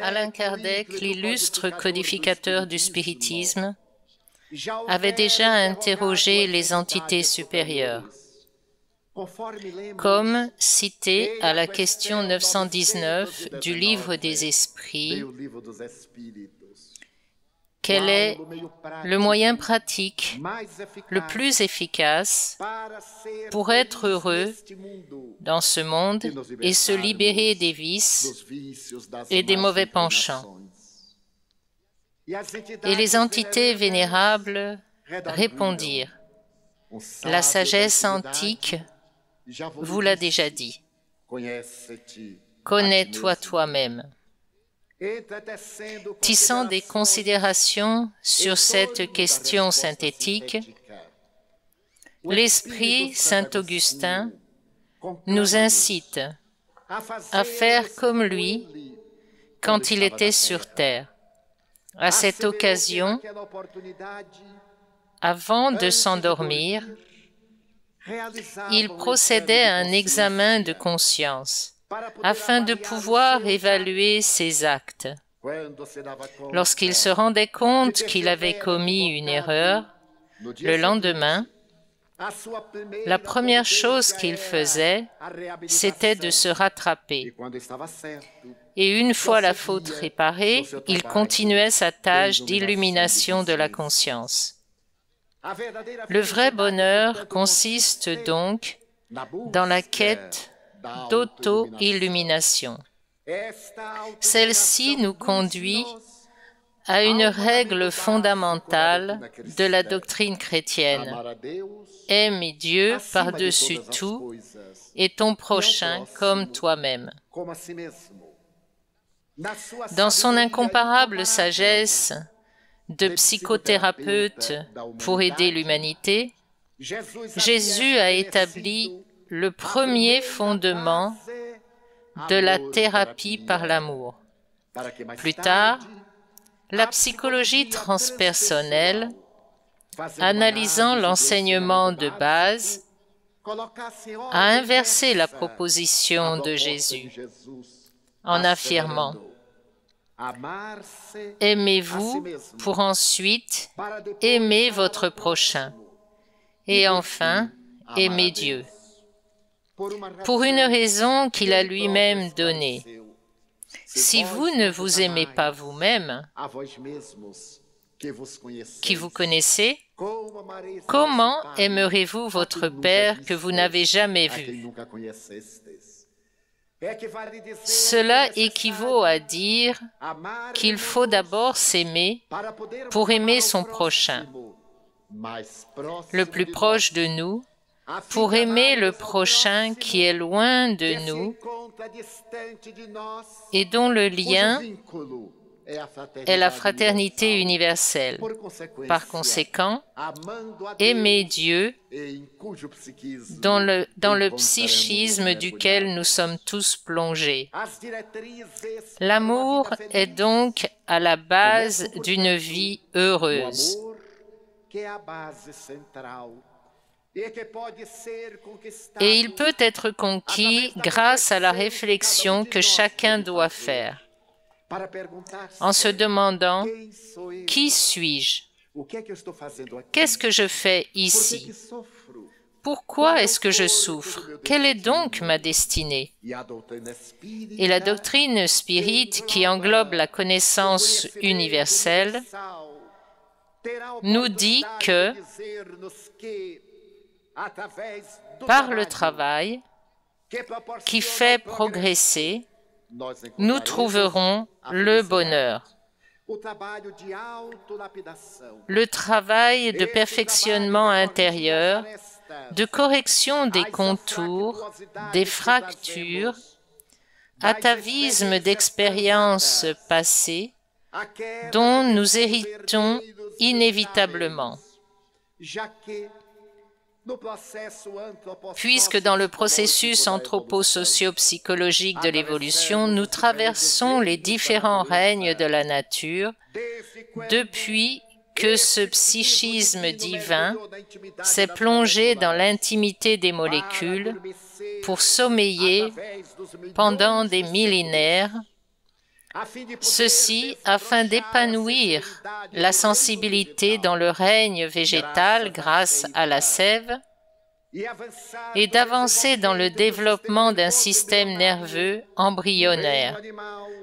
Allan Kardec, l'illustre codificateur du spiritisme, avait déjà interrogé les entités supérieures. Comme cité à la question 919 du Livre des Esprits, quel est le moyen pratique le plus efficace pour être heureux dans ce monde et se libérer des vices et des mauvais penchants? Et les entités vénérables répondirent: la sagesse antique vous l'a déjà dit. Connais-toi toi-même. Tissant des considérations sur cette question synthétique, l'Esprit Saint-Augustin nous incite à faire comme lui quand il était sur terre. À cette occasion, avant de s'endormir, il procédait à un examen de conscience afin de pouvoir évaluer ses actes. Lorsqu'il se rendait compte qu'il avait commis une erreur, le lendemain, la première chose qu'il faisait, c'était de se rattraper. Et une fois la faute réparée, il continuait sa tâche d'illumination de la conscience. Le vrai bonheur consiste donc dans la quête d'auto-illumination. Celle-ci nous conduit à une règle fondamentale de la doctrine chrétienne. Aime Dieu par-dessus tout et ton prochain comme toi-même. Dans son incomparable sagesse de psychothérapeute pour aider l'humanité, Jésus a établi le premier fondement de la thérapie par l'amour. Plus tard, la psychologie transpersonnelle, analysant l'enseignement de base, a inversé la proposition de Jésus en affirmant: aimez-vous pour ensuite aimer votre prochain et enfin aimer Dieu. Pour une raison qu'il a lui-même donnée. Si vous ne vous aimez pas vous-même, qui vous connaissez, comment aimerez-vous votre Père que vous n'avez jamais vu? Cela équivaut à dire qu'il faut d'abord s'aimer pour aimer son prochain, le plus proche de nous, pour aimer le prochain qui est loin de nous et dont le lien est la fraternité universelle. Par conséquent, aimer Dieu dans le psychisme duquel nous sommes tous plongés. L'amour est donc à la base d'une vie heureuse. Et il peut être conquis grâce à la réflexion que chacun doit faire, en se demandant: qui suis-je? Qu'est-ce que je fais ici? Pourquoi est-ce que je souffre? Quelle est donc ma destinée? Et la doctrine spirite, qui englobe la connaissance universelle, nous dit que par le travail qui fait progresser, nous trouverons le bonheur. Le travail de perfectionnement intérieur, de correction des contours, des fractures, atavisme d'expériences passées dont nous héritons inévitablement. Puisque dans le processus anthropo-socio-psychologique de l'évolution, nous traversons les différents règnes de la nature depuis que ce psychisme divin s'est plongé dans l'intimité des molécules pour sommeiller pendant des millénaires Ceci afin d'épanouir la sensibilité dans le règne végétal grâce à la sève et d'avancer dans le développement d'un système nerveux embryonnaire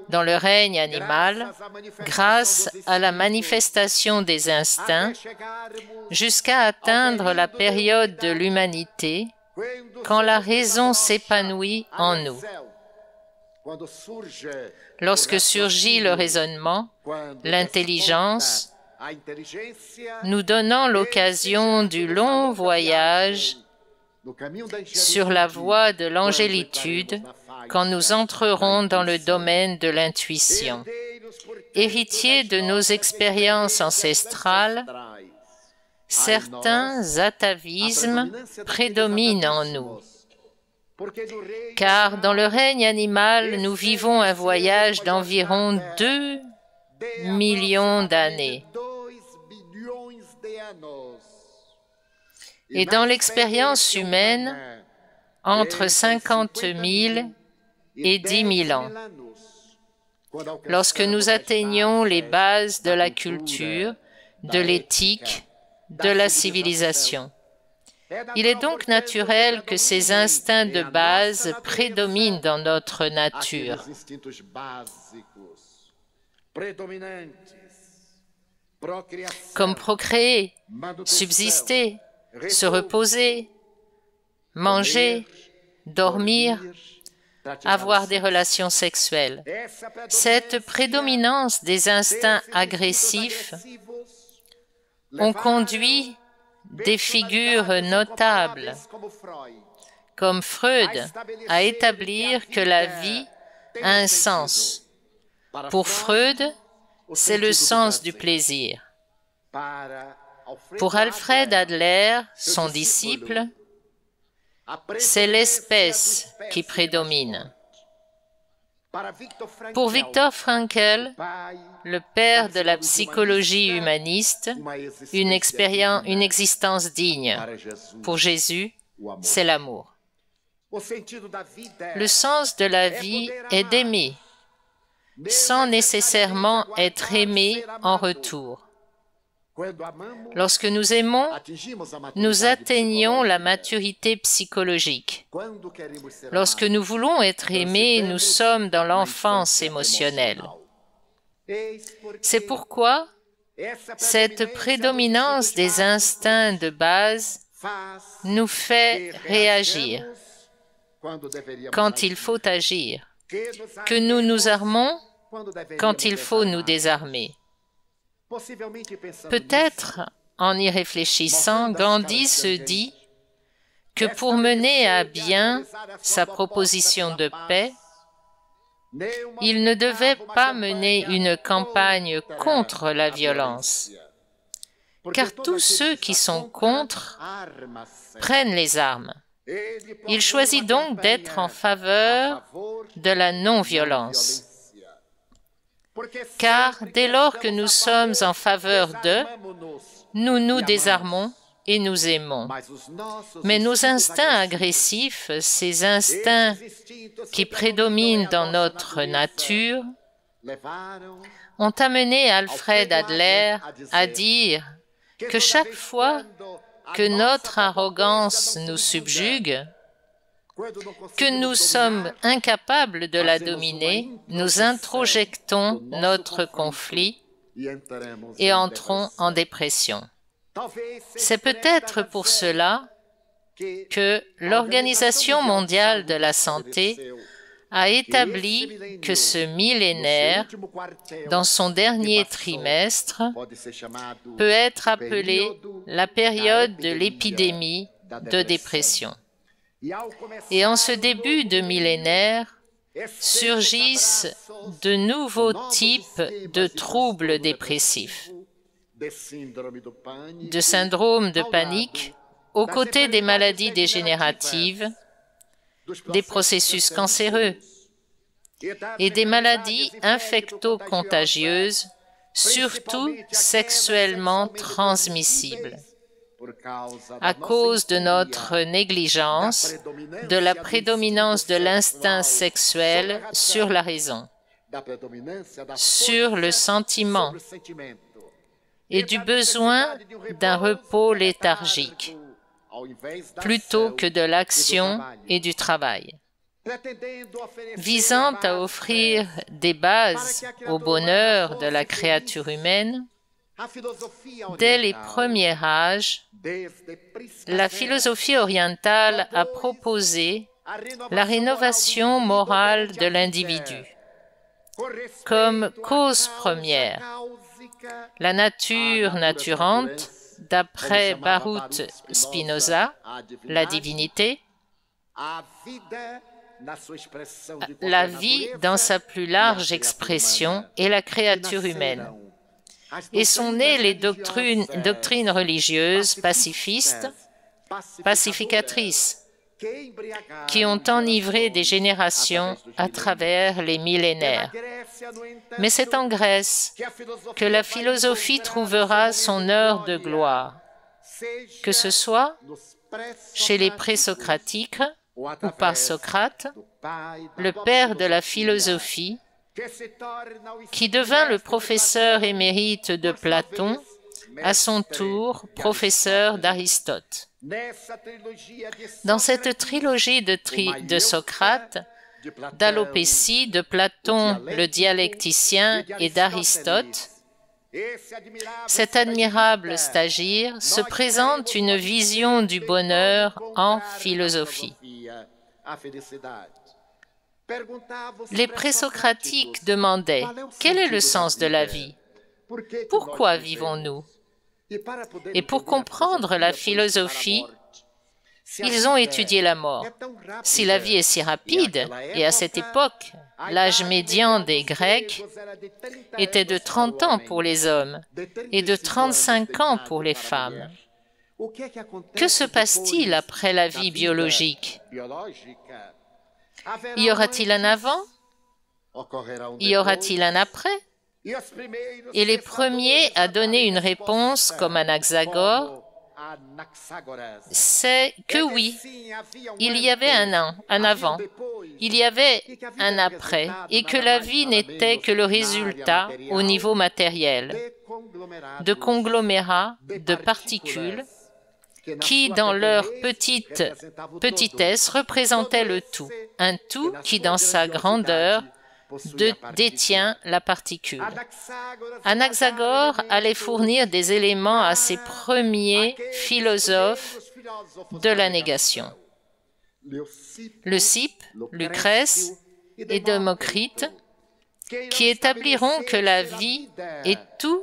dans le règne animal grâce à la manifestation des instincts jusqu'à atteindre la période de l'humanité quand la raison s'épanouit en nous. Lorsque surgit le raisonnement, l'intelligence, nous donnant l'occasion du long voyage sur la voie de l'angélitude quand nous entrerons dans le domaine de l'intuition. Héritiers de nos expériences ancestrales, certains atavismes prédominent en nous. Car dans le règne animal, nous vivons un voyage d'environ 2 millions d'années. Et dans l'expérience humaine, entre 50 000 et 10 000 ans. Lorsque nous atteignons les bases de la culture, de l'éthique, de la civilisation. Il est donc naturel que ces instincts de base prédominent dans notre nature. Comme procréer, subsister, se reposer, manger, dormir, avoir des relations sexuelles. Cette prédominance des instincts agressifs ont conduit des figures notables, comme Freud, à établir que la vie a un sens. Pour Freud, c'est le sens du plaisir. Pour Alfred Adler, son disciple, c'est l'espèce qui prédomine. Pour Viktor Frankl, le père de la psychologie humaniste, une existence digne. Pour Jésus, c'est l'amour. Le sens de la vie est d'aimer, sans nécessairement être aimé en retour. Lorsque nous aimons, nous atteignons la maturité psychologique. Lorsque nous voulons être aimés, nous sommes dans l'enfance émotionnelle. C'est pourquoi cette prédominance des instincts de base nous fait réagir quand il faut agir, que nous nous armons quand il faut nous désarmer. Peut-être, en y réfléchissant, Gandhi se dit que pour mener à bien sa proposition de paix, il ne devait pas mener une campagne contre la violence, car tous ceux qui sont contre prennent les armes. Il choisit donc d'être en faveur de la non-violence. Car dès lors que nous sommes en faveur d'eux, nous nous désarmons et nous aimons. Mais nos instincts agressifs, ces instincts qui prédominent dans notre nature, ont amené Alfred Adler à dire que chaque fois que notre arrogance nous subjugue, que nous sommes incapables de la dominer, nous introjectons notre conflit et entrons en dépression. C'est peut-être pour cela que l'Organisation mondiale de la santé a établi que ce millénaire, dans son dernier trimestre, peut être appelé la période de l'épidémie de dépression. Et en ce début de millénaire, surgissent de nouveaux types de troubles dépressifs, de syndromes de panique, aux côtés des maladies dégénératives, des processus cancéreux et des maladies infecto-contagieuses, surtout sexuellement transmissibles, à cause de notre négligence, de la prédominance de l'instinct sexuel sur la raison. sur le sentiment et du besoin d'un repos léthargique, plutôt que de l'action et du travail. Visant à offrir des bases au bonheur de la créature humaine, dès les premiers âges, la philosophie orientale a proposé la rénovation morale de l'individu comme cause première. La nature naturante, d'après Baruch Spinoza, la divinité, la vie dans sa plus large expression est la créature humaine. Et sont nées les doctrines religieuses pacifistes, pacificatrices, qui ont enivré des générations à travers les millénaires. Mais c'est en Grèce que la philosophie trouvera son heure de gloire, que ce soit chez les présocratiques ou par Socrate, le père de la philosophie, qui devint le professeur émérite de Platon, à son tour professeur d'Aristote. Dans cette trilogie de Socrate, d'Alopécie, de Platon le dialecticien et d'Aristote, cet admirable stagiaire se présente une vision du bonheur en philosophie. Les présocratiques demandaient « Quel est le sens de la vie? Pourquoi vivons-nous » Et pour comprendre la philosophie, ils ont étudié la mort. Si la vie est si rapide, et à cette époque, l'âge médian des Grecs était de 30 ans pour les hommes et de 35 ans pour les femmes, que se passe-t-il après la vie biologique? Y aura-t-il un avant? Y aura-t-il un après? Et les premiers à donner une réponse comme Anaxagore, c'est que oui, il y avait un avant, il y avait un après, et que la vie n'était que le résultat au niveau matériel de conglomérats de particules qui, dans leur petitesse, représentaient le tout, un tout qui, dans sa grandeur, détient la particule. Anaxagore allait fournir des éléments à ses premiers philosophes de la négation. Leucippe, Lucrèce et Démocrite, qui établiront que la vie est tout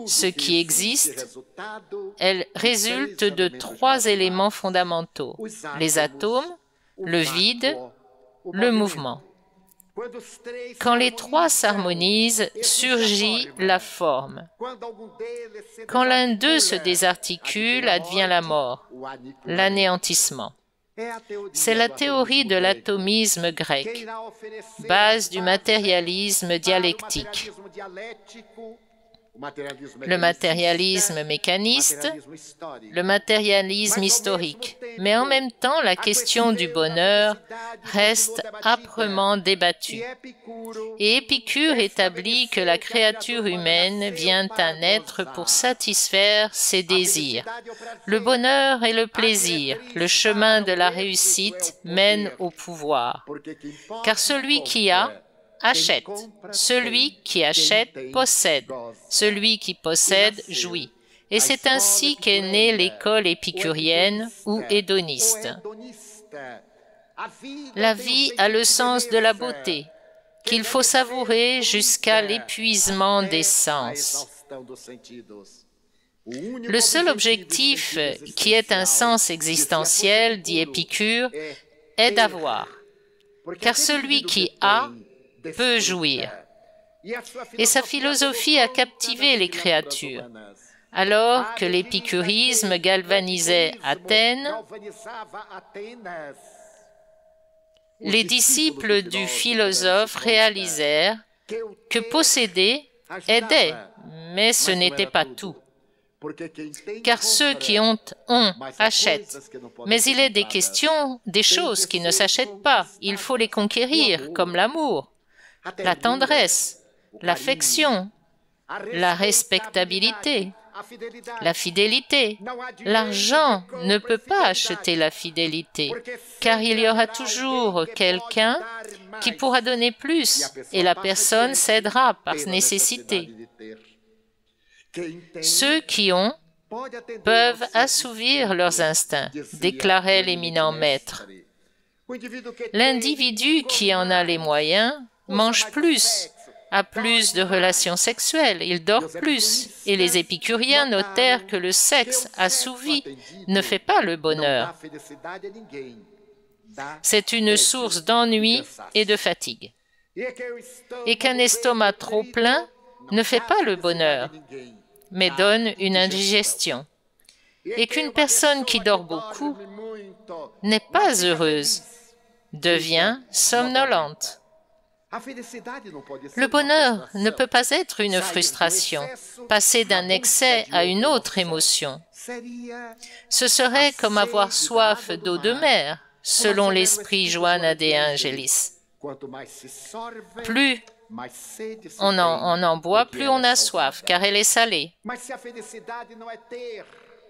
ce qui existe, elle résulte de 3 éléments fondamentaux, les atomes, le vide, le mouvement. Quand les 3 s'harmonisent, surgit la forme. Quand l'un d'eux se désarticule, advient la mort, l'anéantissement. C'est la théorie de l'atomisme grec, base du matérialisme dialectique. Le matérialisme mécaniste, le matérialisme historique. Mais en même temps, la question du bonheur reste âprement débattue. Et Épicure établit que la créature humaine vient à naître pour satisfaire ses désirs. Le bonheur et le plaisir, le chemin de la réussite mène au pouvoir. Car celui qui a, achète. Celui qui achète possède. Celui qui possède jouit. Et c'est ainsi qu'est née l'école épicurienne ou hédoniste. La vie a le sens de la beauté, qu'il faut savourer jusqu'à l'épuisement des sens. Le seul objectif qui est un sens existentiel, dit Épicure, est d'avoir. Car celui qui a peut jouir. Et sa philosophie a captivé les créatures. Alors que l'épicurisme galvanisait Athènes, les disciples du philosophe réalisèrent que posséder aidait, mais ce n'était pas tout. Car ceux qui ont achètent. Mais il est des questions, des choses qui ne s'achètent pas. Il faut les conquérir, comme l'amour. la tendresse, l'affection, la respectabilité, la fidélité. L'argent ne peut pas acheter la fidélité, car il y aura toujours quelqu'un qui pourra donner plus et la personne cédera par nécessité. Ceux qui ont peuvent assouvir leurs instincts, déclarait l'éminent maître. L'individu qui en a les moyens mange plus, a plus de relations sexuelles, il dort plus, et les épicuriens notèrent que le sexe assouvi ne fait pas le bonheur. C'est une source d'ennui et de fatigue. Et qu'un estomac trop plein ne fait pas le bonheur, mais donne une indigestion. Et qu'une personne qui dort beaucoup n'est pas heureuse, devient somnolente. Le bonheur ne peut pas être une frustration, passer d'un excès à une autre émotion. Ce serait comme avoir soif d'eau de mer, selon l'esprit Joanna de Angelis. Plus on en boit, plus on a soif, car elle est salée.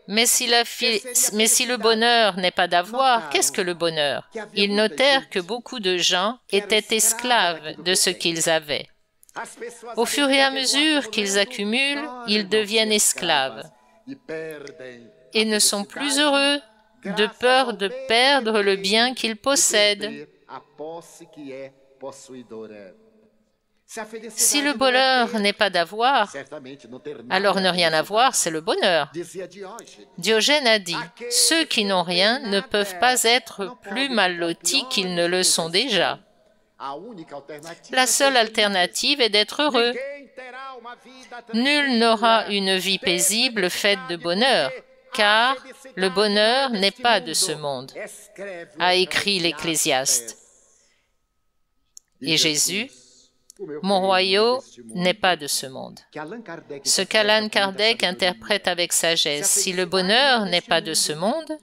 Mais si le bonheur n'est pas d'avoir, qu'est-ce que le bonheur? Ils notèrent que beaucoup de gens étaient esclaves de ce qu'ils avaient. Au fur et à mesure qu'ils accumulent, ils deviennent esclaves et ne sont plus heureux de peur de perdre le bien qu'ils possèdent. Si le bonheur n'est pas d'avoir, alors ne rien avoir, c'est le bonheur. Diogène a dit, « Ceux qui n'ont rien ne peuvent pas être plus mal lotis qu'ils ne le sont déjà. » La seule alternative est d'être heureux. Nul n'aura une vie paisible faite de bonheur, car le bonheur n'est pas de ce monde, a écrit l'Ecclésiaste. Et Jésus, mon royaume n'est pas de ce monde. Ce qu'Allan Kardec interprète avec sagesse, si le bonheur n'est pas de ce monde,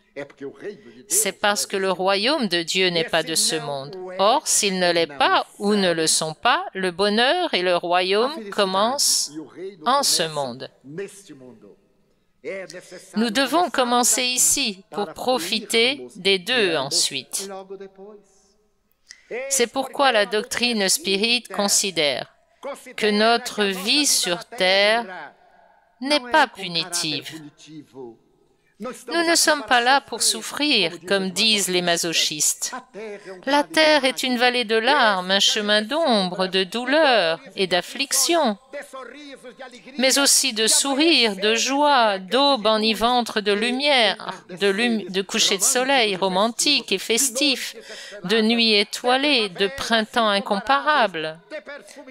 c'est parce que le royaume de Dieu n'est pas de ce monde. Or, s'il ne l'est pas ou ne le sont pas, le bonheur et le royaume commencent en ce monde. Nous devons commencer ici pour profiter des deux ensuite. C'est pourquoi la doctrine spirite considère que notre vie sur terre n'est pas punitive. Nous ne sommes pas là pour souffrir, comme disent les masochistes. La terre est une vallée de larmes, un chemin d'ombre, de douleur et d'affliction, mais aussi de sourires, de joie, d'aube enivrante de lumière, de coucher de soleil romantique et festif, de nuits étoilées, de printemps incomparable,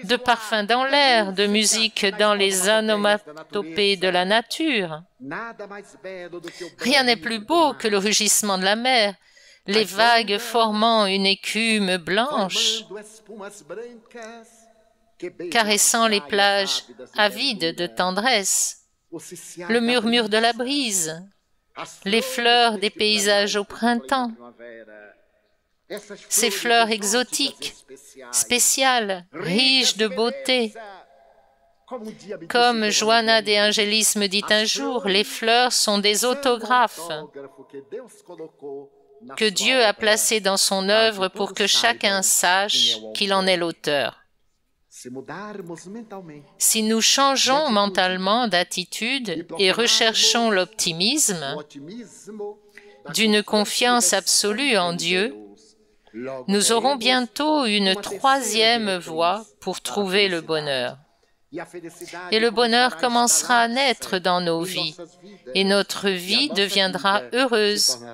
de parfums dans l'air, de musique dans les onomatopées de la nature. Rien n'est plus beau que le rugissement de la mer, les vagues formant une écume blanche, caressant les plages avides de tendresse, le murmure de la brise, les fleurs des paysages au printemps, ces fleurs exotiques, spéciales, riches de beauté. Comme Joanna de Angelis me dit un jour, les fleurs sont des autographes que Dieu a placés dans son œuvre pour que chacun sache qu'il en est l'auteur. Si nous changeons mentalement d'attitude et recherchons l'optimisme d'une confiance absolue en Dieu, nous aurons bientôt une troisième voie pour trouver le bonheur. Et le bonheur commencera à naître dans nos vies, et notre vie deviendra heureuse.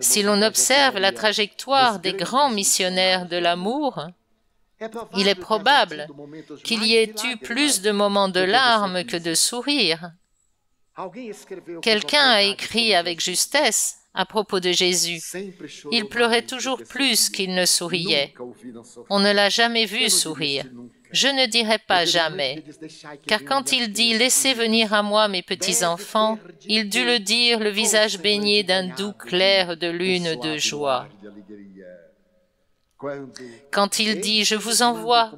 Si l'on observe la trajectoire des grands missionnaires de l'amour, il est probable qu'il y ait eu plus de moments de larmes que de sourires. Quelqu'un a écrit avec justesse à propos de Jésus. Il pleurait toujours plus qu'il ne souriait. On ne l'a jamais vu sourire. Je ne dirais pas jamais, car quand il dit « Laissez venir à moi mes petits-enfants », il dut le dire le visage baigné d'un doux clair de lune de joie. Quand il dit « Je vous envoie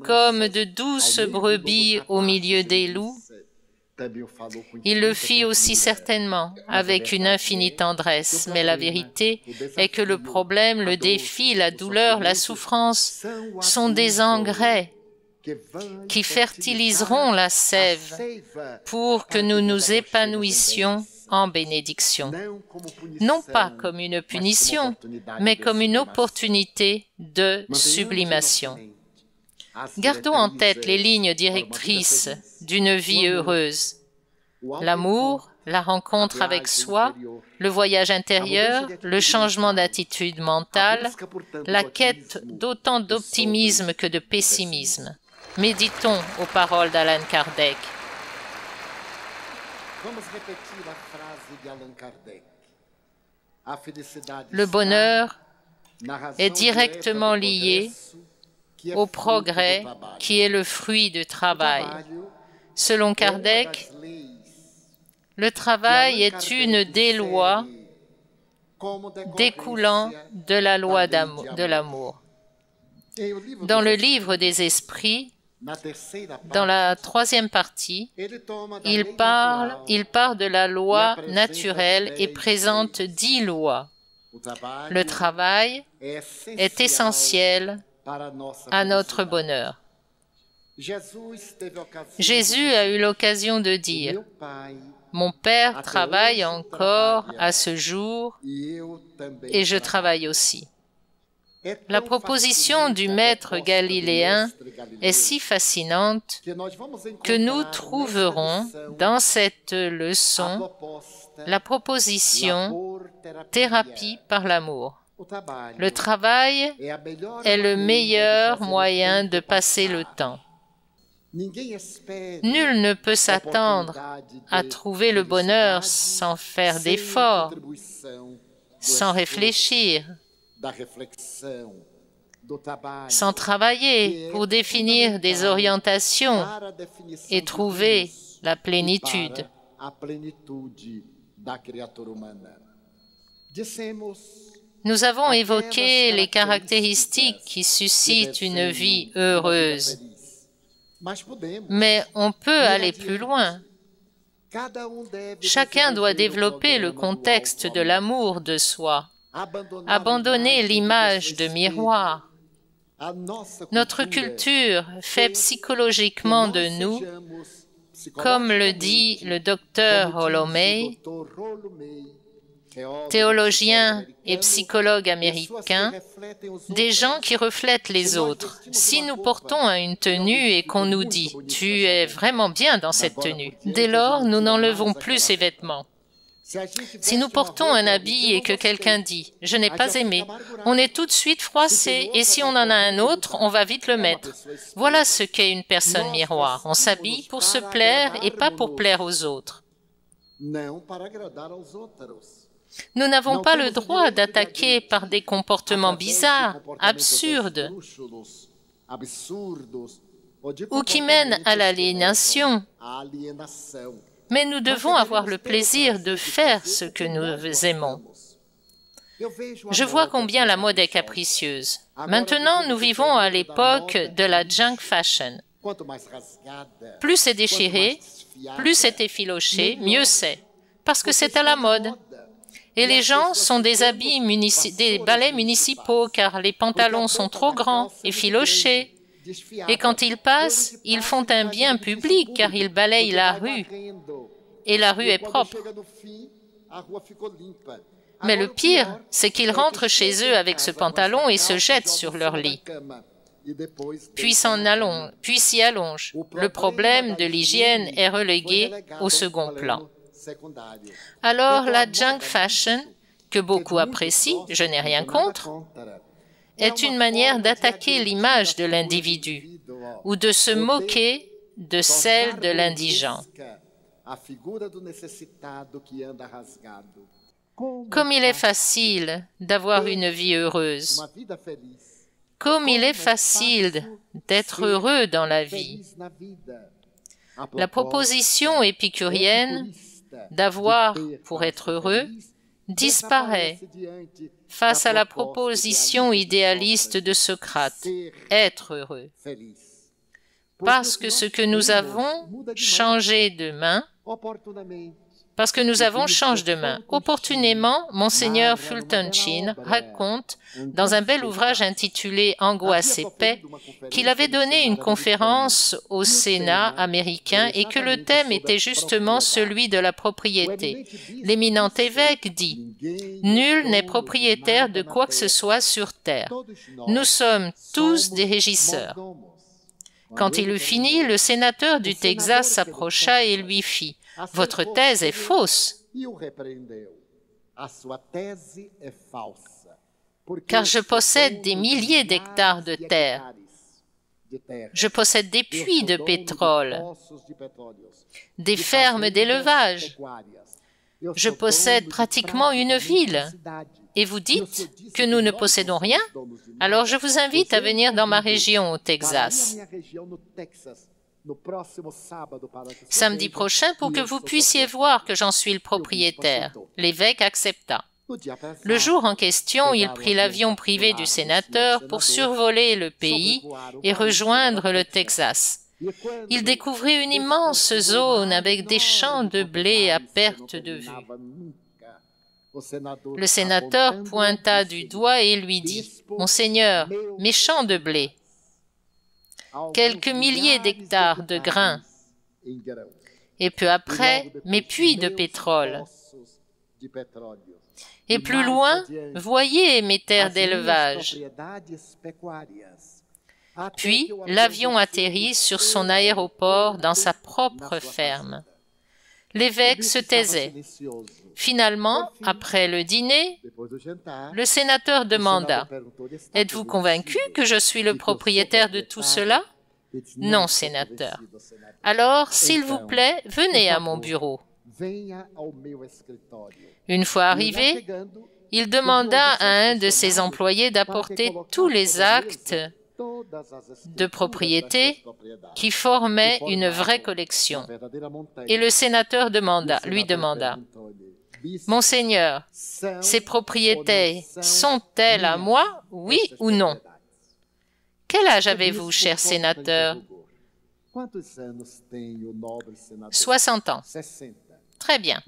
comme de douces brebis au milieu des loups », il le fit aussi certainement avec une infinie tendresse, mais la vérité est que le problème, le défi, la douleur, la souffrance sont des engrais qui fertiliseront la sève pour que nous nous épanouissions en bénédiction, non pas comme une punition, mais comme une opportunité de sublimation. Gardons en tête les lignes directrices d'une vie heureuse. L'amour, la rencontre avec soi, le voyage intérieur, le changement d'attitude mentale, la quête d'autant d'optimisme que de pessimisme. Méditons aux paroles d'Allan Kardec. Le bonheur est directement lié au progrès qui est le fruit du travail. Selon Kardec, le travail est une des lois découlant de la loi de l'amour. Dans le livre des esprits, dans la troisième partie, il part de la loi naturelle et présente 10 lois. Le travail est essentiel à notre bonheur. Jésus a eu l'occasion de dire « Mon Père travaille encore à ce jour et je travaille aussi ». La proposition du maître galiléen est si fascinante que nous trouverons dans cette leçon la proposition « thérapie par l'amour ». Le travail est le meilleur moyen de passer le temps. Nul ne peut s'attendre à trouver le bonheur sans faire d'efforts, sans réfléchir, sans travailler pour définir des orientations et trouver la plénitude. Nous avons évoqué les caractéristiques qui suscitent une vie heureuse, mais on peut aller plus loin. Chacun doit développer le contexte de l'amour de soi, abandonner l'image de miroir. Notre culture fait psychologiquement de nous, comme le dit le docteur Holomé, théologien et psychologue américain, des gens qui reflètent les autres. Si nous portons une tenue et qu'on nous dit « Tu es vraiment bien dans cette tenue », dès lors, nous n'enlevons plus ces vêtements. Si nous portons un habit et que quelqu'un dit « Je n'ai pas aimé », on est tout de suite froissé et si on en a un autre, on va vite le mettre. Voilà ce qu'est une personne miroir. On s'habille pour se plaire et pas pour plaire aux autres. Nous n'avons pas le droit d'attaquer par des comportements bizarres, absurdes, ou qui mènent à l'aliénation. Mais nous devons avoir le plaisir de faire ce que nous aimons. Je vois combien la mode est capricieuse. Maintenant, nous vivons à l'époque de la junk fashion. Plus c'est déchiré, plus c'est effiloché, mieux c'est, parce que c'est à la mode. Et les gens sont des balais municipaux car les pantalons sont trop grands, effilochés. Et quand ils passent, ils font un bien public car ils balayent la rue. Et la rue est propre. Mais le pire, c'est qu'ils rentrent chez eux avec ce pantalon et se jettent sur leur lit. Puis s'y allongent. Le problème de l'hygiène est relégué au second plan. Alors la junk fashion, que beaucoup apprécient, je n'ai rien contre, est une manière d'attaquer l'image de l'individu ou de se moquer de celle de l'indigent. Comme il est facile d'avoir une vie heureuse, comme il est facile d'être heureux dans la vie. La proposition épicurienne d'avoir pour être heureux disparaît face à la proposition idéaliste de Socrate, être heureux. Parce que ce que nous avons changé de main, parce que nous avons changé de main. Opportunément, Monseigneur Fulton Sheen raconte dans un bel ouvrage intitulé « Angoisse et paix » qu'il avait donné une conférence au Sénat américain et que le thème était justement celui de la propriété. L'éminent évêque dit « Nul n'est propriétaire de quoi que ce soit sur terre. Nous sommes tous des régisseurs. » Quand il eut fini, le sénateur du Texas s'approcha et lui fit « Votre thèse est fausse. » Car je possède des milliers d'hectares de terre. Je possède des puits de pétrole, des fermes d'élevage. Je possède pratiquement une ville. Et vous dites que nous ne possédons rien? Alors je vous invite à venir dans ma région au Texas samedi prochain pour que vous puissiez voir que j'en suis le propriétaire. L'évêque accepta. Le jour en question, il prit l'avion privé du sénateur pour survoler le pays et rejoindre le Texas. Il découvrit une immense zone avec des champs de blé à perte de vue. Le sénateur pointa du doigt et lui dit « Monseigneur, mes champs de blé, quelques milliers d'hectares de grains, et peu après, mes puits de pétrole. Et plus loin, voyez mes terres d'élevage. » Puis, l'avion atterrit sur son aéroport dans sa propre ferme. L'évêque se taisait. Finalement, après le dîner, le sénateur demanda « Êtes-vous convaincu que je suis le propriétaire de tout cela ?»« Non, sénateur. »« Alors, s'il vous plaît, venez à mon bureau. » Une fois arrivé, il demanda à un de ses employés d'apporter tous les actes de propriété qui formaient une vraie collection. Et le sénateur lui demanda « Monseigneur, ces propriétés sont-elles à moi, oui ou non ?» « Quel âge avez-vous, cher sénateur ?»« 60 ans. »« Très bien.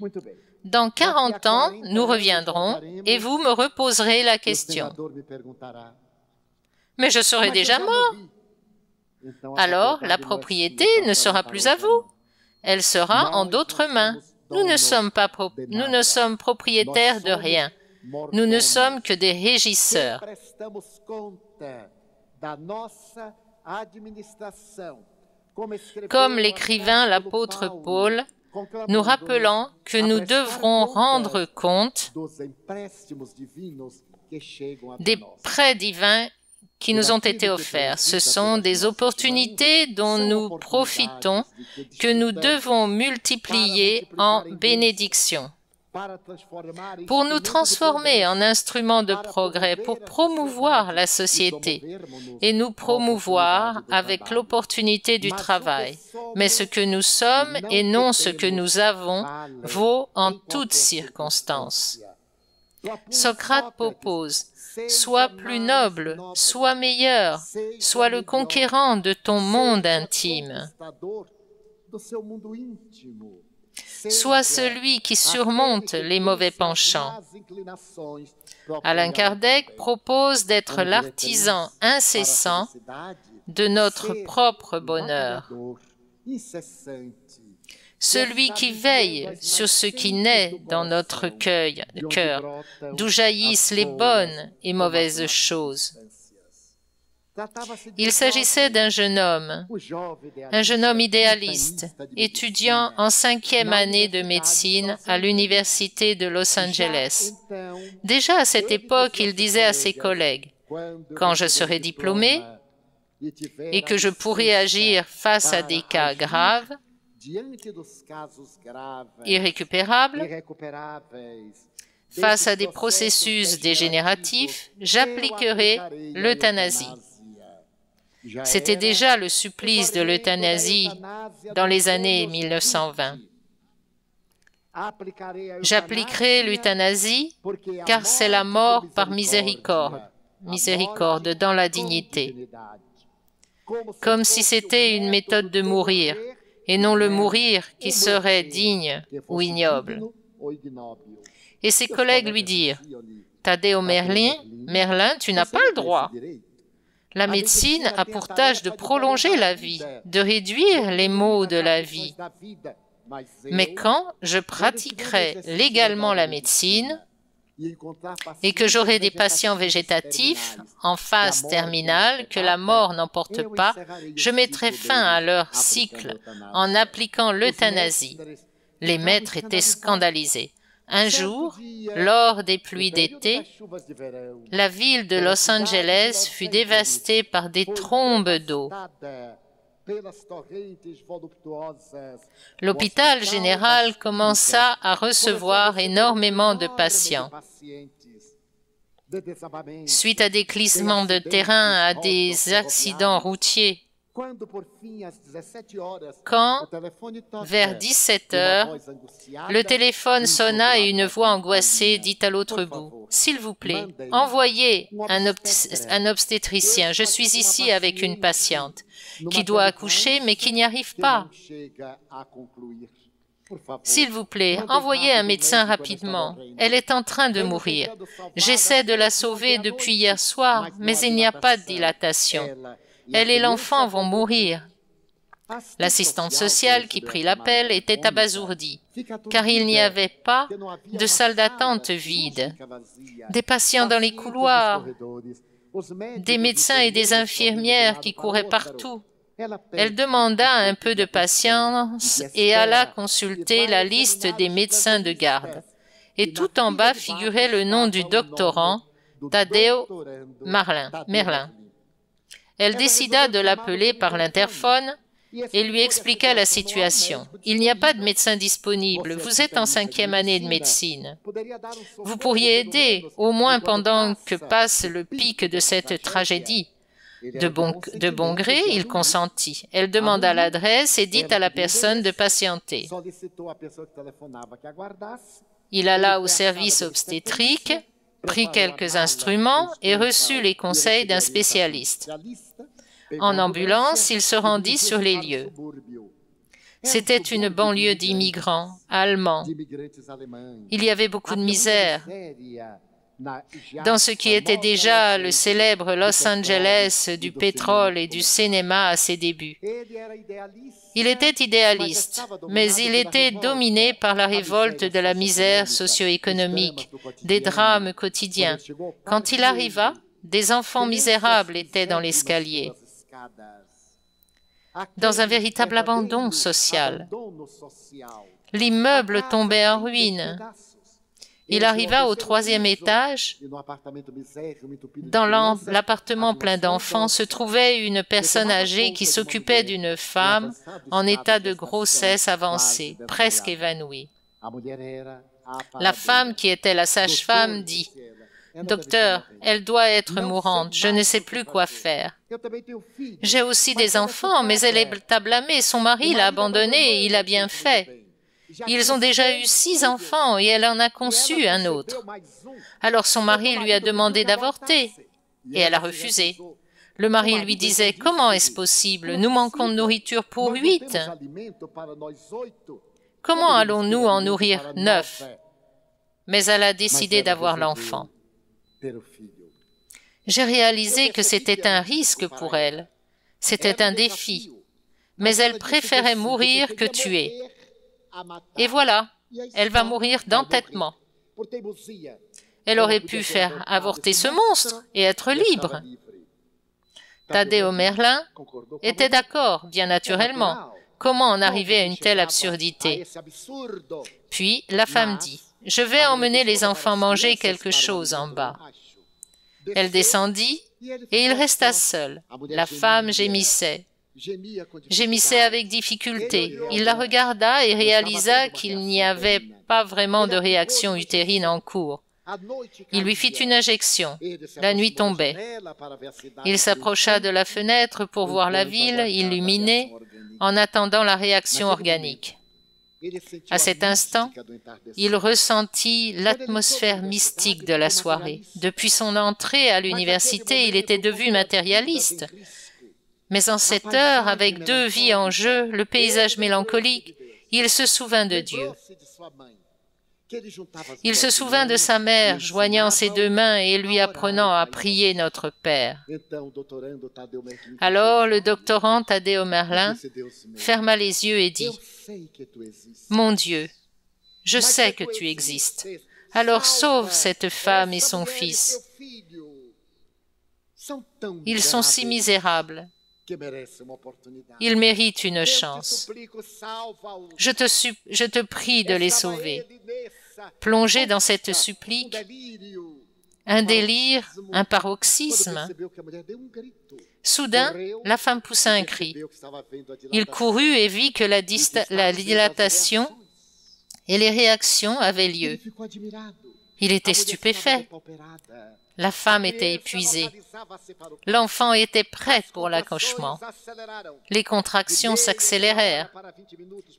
Dans 40 ans, nous reviendrons et vous me reposerez la question. »« Mais je serai déjà mort. » Alors, la propriété ne sera plus à vous. Elle sera en d'autres mains. Nous ne sommes propriétaires de rien. Nous ne sommes que des régisseurs. Comme l'écrivain l'apôtre Paul, nous rappelant que nous devrons rendre compte des prêts divins qui nous ont été offerts. Ce sont des opportunités dont nous profitons, que nous devons multiplier en bénédictions, pour nous transformer en instruments de progrès, pour promouvoir la société et nous promouvoir avec l'opportunité du travail. Mais ce que nous sommes et non ce que nous avons vaut en toutes circonstances. Socrate propose « Sois plus noble, sois meilleur, sois le conquérant de ton monde intime. » Sois celui qui surmonte les mauvais penchants. Alain Kardec propose d'être l'artisan incessant de notre propre bonheur. Celui qui veille sur ce qui naît dans notre cœur, d'où jaillissent les bonnes et mauvaises choses. Il s'agissait d'un jeune homme idéaliste, étudiant en 5e année de médecine à l'université de Los Angeles. Déjà à cette époque, il disait à ses collègues « Quand je serai diplômé et que je pourrai agir face à des cas graves, irrécupérables, face à des processus dégénératifs, j'appliquerai l'euthanasie. » C'était déjà le supplice de l'euthanasie dans les années 1920. J'appliquerai l'euthanasie, car c'est la mort par miséricorde dans la dignité, comme si c'était une méthode de mourir, et non le mourir qui serait digne ou ignoble. Et ses collègues lui dirent, « Taddeo Merlin, tu n'as pas le droit. La médecine a pour tâche de prolonger la vie, de réduire les maux de la vie. Mais quand je pratiquerai légalement la médecine et que j'aurai des patients végétatifs en phase terminale que la mort n'emporte pas, je mettrai fin à leur cycle en appliquant l'euthanasie. » Les maîtres étaient scandalisés. Un jour, lors des pluies d'été, la ville de Los Angeles fut dévastée par des trombes d'eau. L'hôpital général commença à recevoir énormément de patients. Suite à des glissements de terrain, à des accidents routiers, quand, vers 17 heures, le téléphone sonna et une voix angoissée dit à l'autre bout, « S'il vous plaît, envoyez un obstétricien. Je suis ici avec une patiente qui doit accoucher mais qui n'y arrive pas. S'il vous plaît, envoyez un médecin rapidement. Elle est en train de mourir. J'essaie de la sauver depuis hier soir, mais il n'y a pas de dilatation. Elle et l'enfant vont mourir. » L'assistante sociale qui prit l'appel était abasourdie, car il n'y avait pas de salle d'attente vide, des patients dans les couloirs, des médecins et des infirmières qui couraient partout. Elle demanda un peu de patience et alla consulter la liste des médecins de garde. Et tout en bas figurait le nom du doctorant Taddeo Merlin. Elle décida de l'appeler par l'interphone et lui expliqua la situation. « Il n'y a pas de médecin disponible. Vous êtes en 5e année de médecine. Vous pourriez aider, au moins pendant que passe le pic de cette tragédie. » De bon gré, il consentit. Elle demanda l'adresse et dit à la personne de patienter. Il alla au service obstétrique, prit quelques instruments et reçut les conseils d'un spécialiste. En ambulance, il se rendit sur les lieux. C'était une banlieue d'immigrants allemands. Il y avait beaucoup de misère. Dans ce qui était déjà le célèbre Los Angeles du pétrole et du cinéma à ses débuts. Il était idéaliste, mais il était dominé par la révolte de la misère socio-économique, des drames quotidiens. Quand il arriva, des enfants misérables étaient dans l'escalier. Dans un véritable abandon social. L'immeuble tombait en ruine. Il arriva au 3e étage. Dans l'appartement plein d'enfants se trouvait une personne âgée qui s'occupait d'une femme en état de grossesse avancée, presque évanouie. La femme, qui était la sage-femme, dit « Docteur, elle doit être mourante, je ne sais plus quoi faire. J'ai aussi des enfants, mais elle est à blâmer, son mari l'a abandonnée et il a bien fait. Ils ont déjà eu 6 enfants et elle en a conçu un autre. Alors son mari lui a demandé d'avorter et elle a refusé. Le mari lui disait « Comment est-ce possible? Nous manquons de nourriture pour 8. Comment allons-nous en nourrir 9 ?» Mais elle a décidé d'avoir l'enfant. J'ai réalisé que c'était un risque pour elle. C'était un défi. Mais elle préférait mourir que tuer. Et voilà, elle va mourir d'entêtement. Elle aurait pu faire avorter ce monstre et être libre. Taddeo Merlin était d'accord, bien naturellement. Comment en arriver à une telle absurdité? Puis la femme dit, « Je vais emmener les enfants manger quelque chose en bas. » Elle descendit et il resta seul. La femme gémissait. Gémissait avec difficulté. Il la regarda et réalisa qu'il n'y avait pas vraiment de réaction utérine en cours. Il lui fit une injection. La nuit tombait. Il s'approcha de la fenêtre pour voir la ville illuminée en attendant la réaction organique. À cet instant, il ressentit l'atmosphère mystique de la soirée. Depuis son entrée à l'université, il était devenu matérialiste. Mais en cette heure, avec 2 vies en jeu, le paysage mélancolique, il se souvint de Dieu. Il se souvint de sa mère, joignant ses 2 mains et lui apprenant à prier notre Père. Alors le doctorant Tadeo Merlin ferma les yeux et dit « Mon Dieu, je sais que tu existes. Alors sauve cette femme et son fils. Ils sont si misérables. Ils méritent une chance. Je te prie de les sauver. » Plongé dans cette supplique, un délire, un paroxysme, soudain, la femme poussa un cri. Il courut et vit que la dilatation et les réactions avaient lieu. Il était stupéfait. La femme était épuisée. L'enfant était prêt pour l'accouchement. Les contractions s'accélérèrent,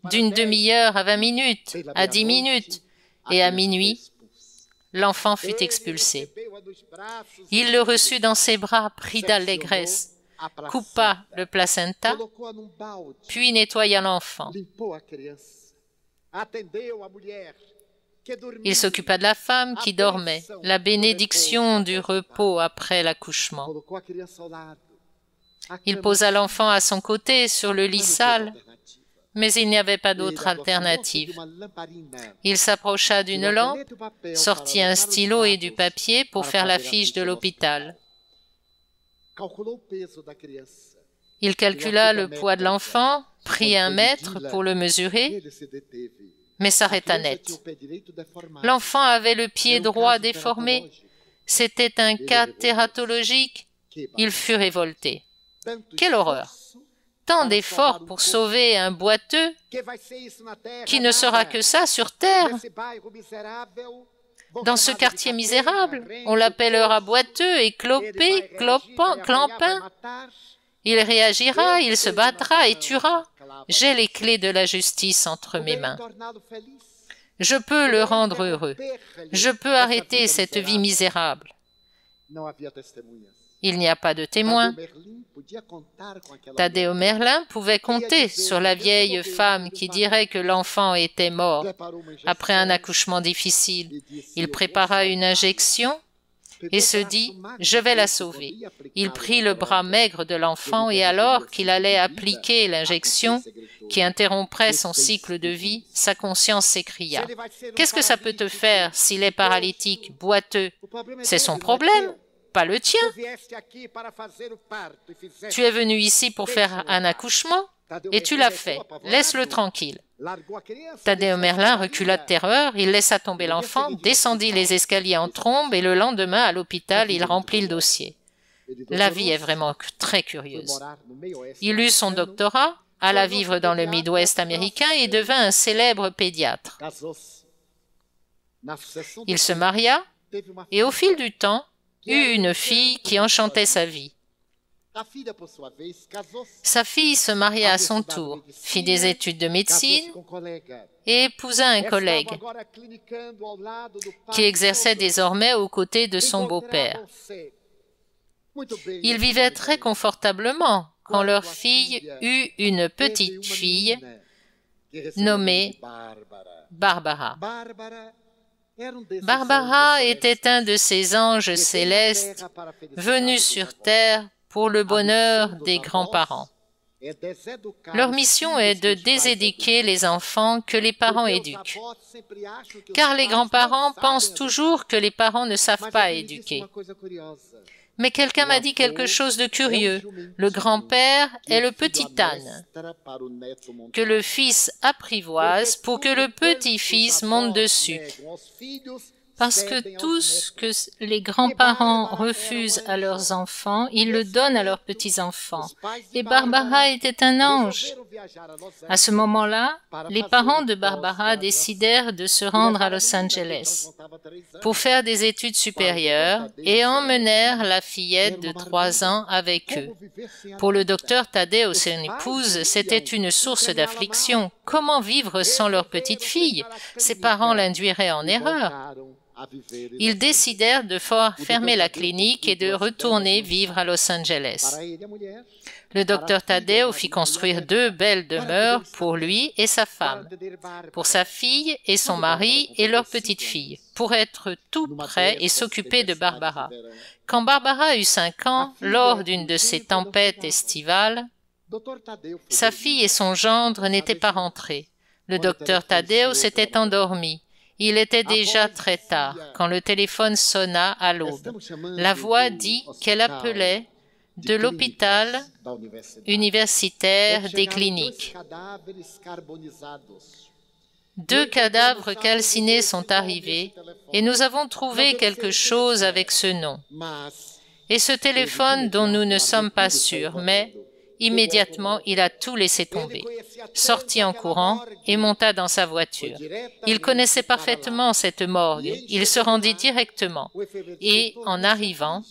d'une demi-heure à 20 minutes, à 10 minutes, et à minuit, l'enfant fut expulsé. Il le reçut dans ses bras, pris d'allégresse, coupa le placenta, puis nettoya l'enfant. Il s'occupa de la femme qui dormait, la bénédiction du repos après l'accouchement. Il posa l'enfant à son côté sur le lit sale, mais il n'y avait pas d'autre alternative. Il s'approcha d'une lampe, sortit un stylo et du papier pour faire la fiche de l'hôpital. Il calcula le poids de l'enfant, prit un mètre pour le mesurer, mais s'arrêta net. L'enfant avait le pied droit déformé. C'était un cas tératologique. Il fut révolté. Quelle horreur! Tant d'efforts pour sauver un boiteux qui ne sera que ça sur terre. Dans ce quartier misérable, on l'appellera boiteux et clopé, clampin. Il réagira, il se battra et tuera. J'ai les clés de la justice entre mes mains. Je peux le rendre heureux. Je peux arrêter cette vie misérable. Il n'y a pas de témoin. Tadeo Merlin pouvait compter sur la vieille femme qui dirait que l'enfant était mort après un accouchement difficile. Il prépara une injection et se dit « Je vais la sauver ». Il prit le bras maigre de l'enfant et alors qu'il allait appliquer l'injection qui interromprait son cycle de vie, sa conscience s'écria « Qu'est-ce que ça peut te faire s'il est paralytique, boiteux? C'est son problème, pas le tien. Tu es venu ici pour faire un accouchement et tu l'as fait. Laisse-le tranquille. » Tadeo Merlin recula de terreur, il laissa tomber l'enfant, descendit les escaliers en trombe et le lendemain, à l'hôpital, il remplit le dossier. La vie est vraiment très curieuse. Il eut son doctorat, alla vivre dans le Midwest américain et devint un célèbre pédiatre. Il se maria et au fil du temps, eut une fille qui enchantait sa vie. Sa fille se maria à son tour, fit des études de médecine et épousa un collègue qui exerçait désormais aux côtés de son beau-père. Ils vivaient très confortablement quand leur fille eut une petite fille nommée Barbara. Barbara était un de ces anges célestes venus sur terre pour le bonheur des grands-parents. Leur mission est de déséduquer les enfants que les parents éduquent, car les grands-parents pensent toujours que les parents ne savent pas éduquer. Mais quelqu'un m'a dit quelque chose de curieux. Le grand-père est le petit âne que le fils apprivoise pour que le petit-fils monte dessus. Parce que tout ce que les grands-parents refusent à leurs enfants, ils le donnent à leurs petits-enfants. Et Barbara était un ange. À ce moment-là, les parents de Barbara décidèrent de se rendre à Los Angeles pour faire des études supérieures et emmenèrent la fillette de 3 ans avec eux. Pour le docteur Tadeo, son épouse, c'était une source d'affliction. Comment vivre sans leur petite fille? Ses parents l'induiraient en erreur. Ils décidèrent de fermer la clinique et de retourner vivre à Los Angeles. Le docteur Tadeo fit construire 2 belles demeures pour lui et sa femme, pour sa fille et son mari et leur petite fille, pour être tout près et s'occuper de Barbara. Quand Barbara eut 5 ans, lors d'une de ces tempêtes estivales, sa fille et son gendre n'étaient pas rentrés. Le docteur Tadeo s'était endormi. Il était déjà très tard quand le téléphone sonna à l'aube. La voix dit qu'elle appelait de l'hôpital universitaire des cliniques. 2 cadavres calcinés sont arrivés et nous avons trouvé quelque chose avec ce nom. Et ce téléphone dont nous ne sommes pas sûrs, mais immédiatement, il a tout laissé tomber, sortit en courant et monta dans sa voiture. Il connaissait parfaitement cette morgue. Il se rendit directement et, en arrivant,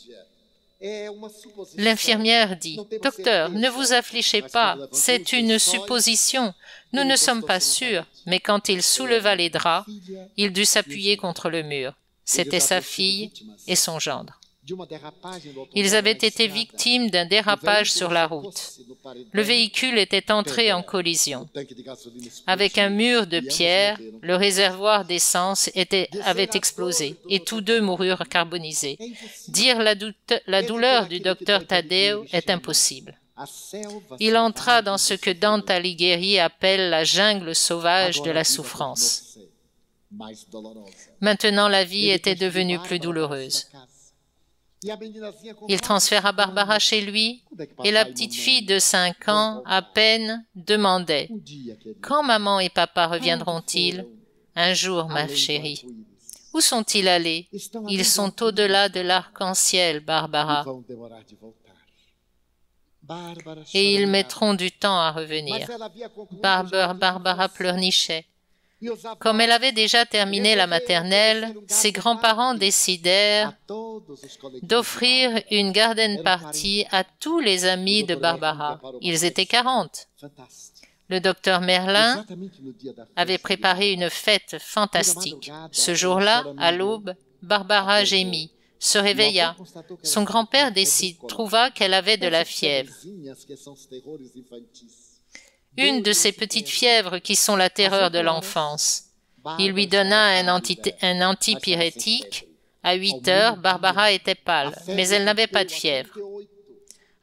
l'infirmière dit « Docteur, ne vous affligez pas, c'est une supposition. Nous ne sommes pas sûrs. » Mais quand il souleva les draps, il dut s'appuyer contre le mur. C'était sa fille et son gendre. Ils avaient été victimes d'un dérapage sur la route. Le véhicule était entré en collision. Avec un mur de pierre, le réservoir d'essence avait explosé et tous 2 moururent carbonisés. Dire la douleur du docteur Tadeo est impossible. Il entra dans ce que Dante Alighieri appelle la jungle sauvage de la souffrance. Maintenant, la vie était devenue plus douloureuse. Il transféra Barbara chez lui et la petite fille de 5 ans à peine demandait « Quand maman et papa reviendront-ils ?»« Un jour, ma chérie. »« Où sont-ils allés ?»« Ils sont au-delà de l'arc-en-ciel, Barbara. » Et ils mettront du temps à revenir. Barbara pleurnichait. Comme elle avait déjà terminé la maternelle, ses grands-parents décidèrent d'offrir une garden party à tous les amis de Barbara. Ils étaient 40. Le docteur Merlin avait préparé une fête fantastique. Ce jour-là, à l'aube, Barbara gémit, se réveilla. Son grand-père trouva qu'elle avait de la fièvre. Une de ces petites fièvres qui sont la terreur de l'enfance. Il lui donna un antipyrétique. À 8 heures, Barbara était pâle, mais elle n'avait pas de fièvre.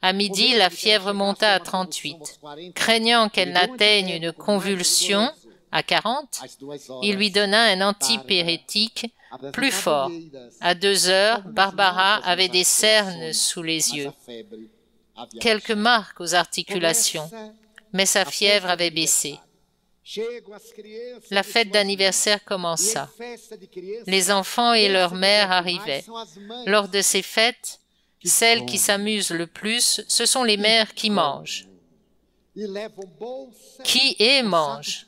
À midi, la fièvre monta à 38. Craignant qu'elle n'atteigne une convulsion à 40, il lui donna un antipyrétique plus fort. À 2 heures, Barbara avait des cernes sous les yeux, quelques marques aux articulations. Mais sa fièvre avait baissé. La fête d'anniversaire commença. Les enfants et leur mère arrivaient. Lors de ces fêtes, celles qui s'amusent le plus, ce sont les mères qui mangent. Mangent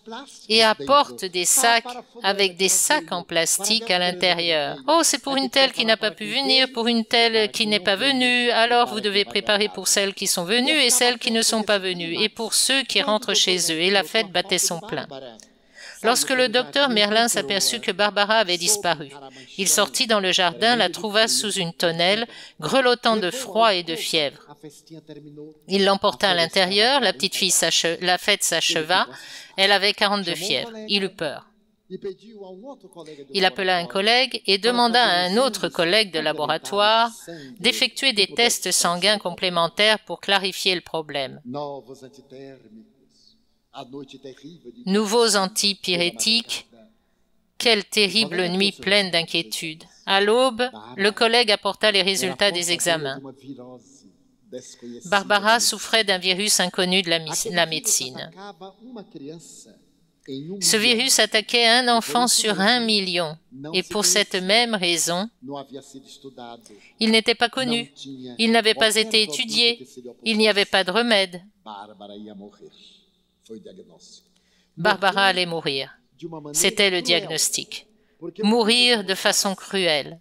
et apportent des sacs avec des sacs en plastique à l'intérieur. « Oh, c'est pour une telle qui n'a pas pu venir, pour une telle qui n'est pas venue, alors vous devez préparer pour celles qui sont venues et celles qui ne sont pas venues, et pour ceux qui rentrent chez eux. » Et la fête battait son plein. Lorsque le docteur Merlin s'aperçut que Barbara avait disparu, il sortit dans le jardin, la trouva sous une tonnelle, grelottant de froid et de fièvre. Il l'emporta à l'intérieur, la fête s'acheva, elle avait 42 fièvres. Il eut peur. Il appela un collègue et demanda à un autre collègue de laboratoire d'effectuer des tests sanguins complémentaires pour clarifier le problème. Nouveaux antipyrétiques, quelle terrible nuit pleine d'inquiétude. À l'aube, le collègue apporta les résultats des examens. Barbara souffrait d'un virus inconnu de la médecine. Ce virus attaquait un enfant sur 1 million, et pour cette même raison, il n'était pas connu, il n'avait pas été étudié, il n'y avait pas de remède. Barbara allait mourir. C'était le diagnostic. Mourir de façon cruelle,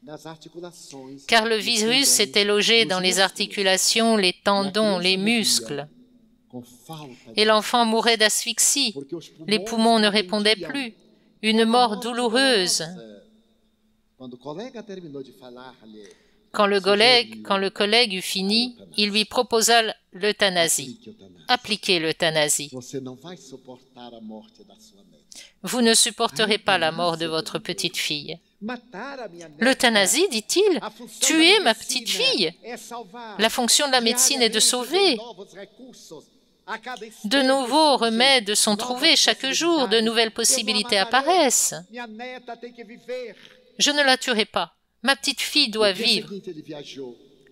car le virus s'était logé dans les articulations, les tendons, les muscles. Et l'enfant mourait d'asphyxie. Les poumons ne répondaient plus. Une mort douloureuse. Quand le collègue eut fini, il lui proposa l'euthanasie. Appliquez l'euthanasie. Vous ne supporterez pas la mort de votre petite fille. L'euthanasie, dit-il, tuer ma petite fille. La fonction de la médecine est de sauver. De nouveaux remèdes sont trouvés chaque jour, de nouvelles possibilités apparaissent. Je ne la tuerai pas. Ma petite fille doit vivre.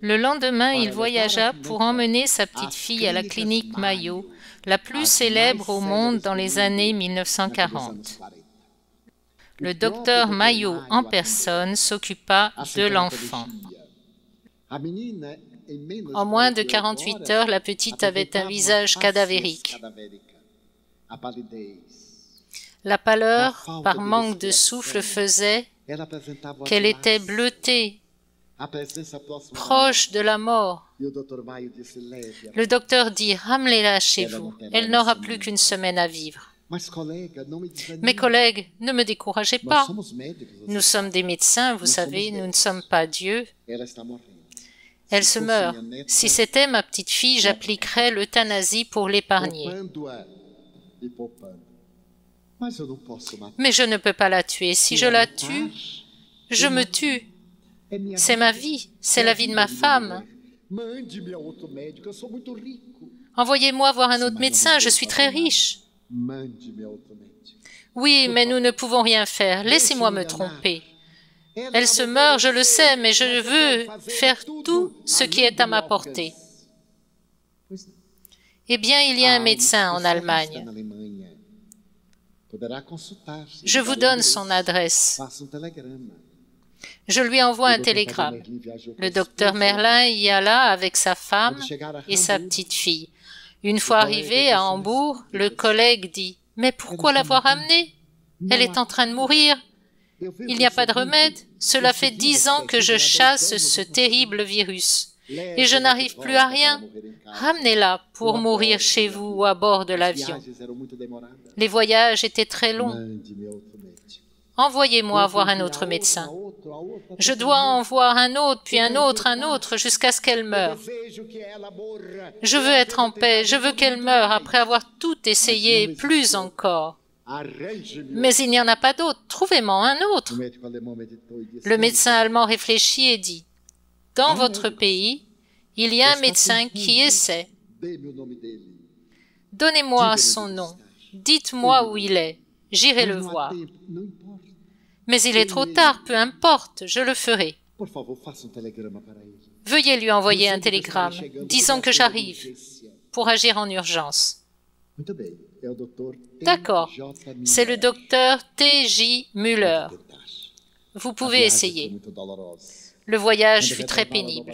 Le lendemain, il voyagea pour emmener sa petite fille à la clinique Mayo, la plus célèbre au monde dans les années 1940. Le docteur Mayo en personne s'occupa de l'enfant. En moins de 48 heures, la petite avait un visage cadavérique. La pâleur, par manque de souffle, faisait qu'elle était bleutée, proche de la mort. Le docteur dit « Ramenez-la chez vous, elle n'aura plus qu'une semaine à vivre. » Mes collègues, ne me découragez pas. Nous sommes des médecins, vous savez, nous ne sommes pas Dieu. Elle se meurt. Si c'était ma petite fille, j'appliquerais l'euthanasie pour l'épargner. Mais je ne peux pas la tuer. Si je la tue, je me tue. C'est ma vie, c'est la vie de ma femme. Envoyez-moi voir un autre médecin, je suis très riche. Oui, mais nous ne pouvons rien faire. Laissez-moi me tromper. Elle se meurt, je le sais, mais je veux faire tout ce qui est à ma portée. Eh bien, il y a un médecin en Allemagne. Je vous donne son adresse. Je lui envoie un télégramme. Le docteur Merlin y alla avec sa femme et sa petite fille. Une fois arrivé à Hambourg, le collègue dit « Mais pourquoi l'avoir amenée? Elle est en train de mourir. Il n'y a pas de remède. Cela fait 10 ans que je chasse ce terrible virus. Et je n'arrive plus à rien. Ramenez-la pour mourir chez vous ou à bord de l'avion. » Les voyages étaient très longs. Envoyez-moi voir un autre médecin. Je dois en voir un autre, puis un autre, jusqu'à ce qu'elle meure. Je veux être en paix, je veux qu'elle meure après avoir tout essayé et plus encore. Mais il n'y en a pas d'autre, trouvez-moi un autre. Le médecin allemand réfléchit et dit, « Dans votre pays, il y a un médecin qui essaie. Donnez-moi son nom, dites-moi où il est, j'irai le voir. » Mais il est trop tard, peu importe, je le ferai. Veuillez lui envoyer un télégramme, disons que j'arrive, pour agir en urgence. D'accord, c'est le docteur T.J. Müller. Vous pouvez essayer. Le voyage fut très pénible.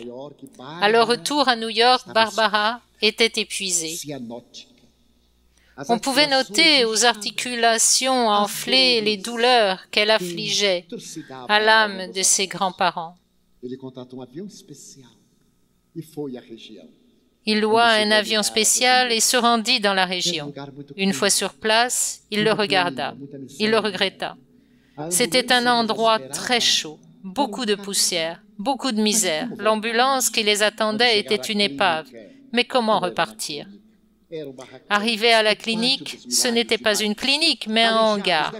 À leur retour à New York, Barbara était épuisée. On pouvait noter aux articulations enflées les douleurs qu'elle affligeait à l'âme de ses grands-parents. Il loua un avion spécial et se rendit dans la région. Une fois sur place, il le regarda. Il le regretta. C'était un endroit très chaud, beaucoup de poussière, beaucoup de misère. L'ambulance qui les attendait était une épave. Mais comment repartir? Arrivé à la clinique, ce n'était pas une clinique, mais un hangar.